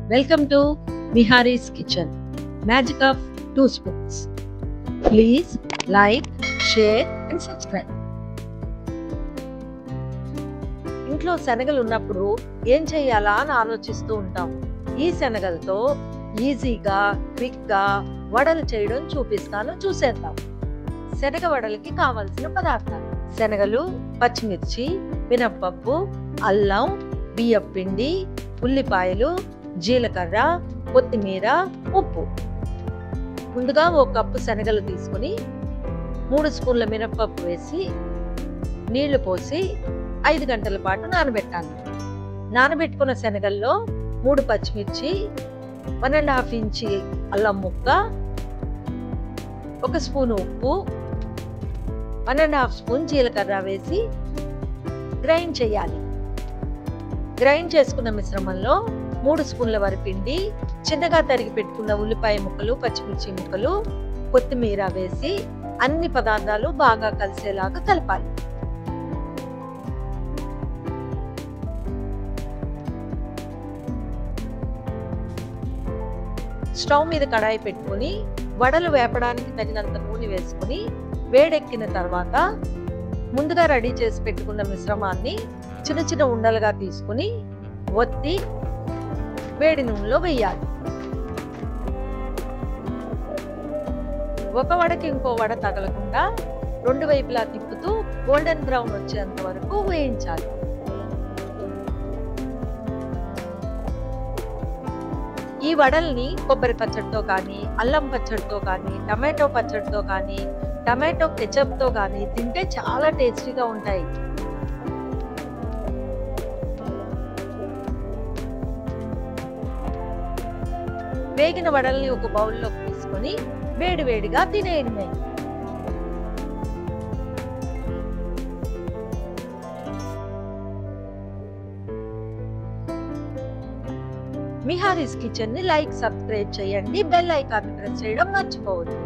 Welcome to Mihari's Kitchen. Magic of 2 spoons. Please like, share and subscribe. ఇంట్లో శనగలు ఉన్నప్పుడు ఏం చేయాలా అని ఆలోచిస్తూ ఉంటాం. ఈ శనగలతో ఈజీగా క్విక్గా వడలు చేయడం చూసేద్దాం. శనగ వడలకి కావలసిన పదార్థాలు: శనగలు, పచ్చిమిర్చి, మినప్పప్పు, అల్లం, బియ్యం పిండి, ఉల్లిపాయలు, జీలకర్ర, కొత్తిమీర, ఉప్పు. ముందుగా 1 కప్పు శనగలు తీసుకుని 3 స్పూన్ల మినప్పప్పు వేసి నీళ్లు పోసి 5 గంటల పాటు నానబెట్టాలి. నానబెట్టుకున్న శనగల్లో 3 పచ్చిమిర్చి, 1.5 ఇంచి అల్లం ముక్క, 1 స్పూను ఉప్పు, 1.5 స్పూన్ జీలకర్ర వేసి గ్రైండ్ చేయాలి. గ్రైండ్ చేసుకున్న మిశ్రమంలో 3 స్పూన్ల వరిపిండి, చిన్నగా తరిగి పెట్టుకున్న ఉల్లిపాయ ముక్కలు, పచ్చిమిర్చి ముక్కలు, కొత్తిమీర వేసి అన్ని పదార్థాలు బాగా కలిసేలాగా కలపాలి. స్టవ్ మీద కడాయి పెట్టుకుని వడలు వేపడానికి తగినంత నూనె వేసుకుని వేడెక్కిన తర్వాత ముందుగా రెడీ చేసి పెట్టుకున్న మిశ్రమాన్ని చిన్న చిన్న ఉండలుగా తీసుకుని ఒత్తి వేడి నూనెలో వేయాలి. ఒక వడకి ఇంకో వడ తగలకుండా 2 వైపులా తిప్పుతూ గోల్డెన్ బ్రౌన్ వచ్చేంత వరకు వేయించాలి. ఈ వడల్ని కొబ్బరి పచ్చడితో కానీ, అల్లం పచ్చడితో కానీ, టమాటో పచ్చడితో కానీ, టమాటో కెచప్తో కానీ తింటే చాలా టేస్టీగా ఉంటాయి. వేగిన వడల్ని ఒక బౌల్లోకి తీసుకొని వేడివేడిగా తినేయడమే. మిహారీస్ కిచెన్ ని లైక్, సబ్స్క్రైబ్ చేయండి. బెల్ ఐకాన్ ప్రెస్ చేయడం మర్చిపోవద్దు.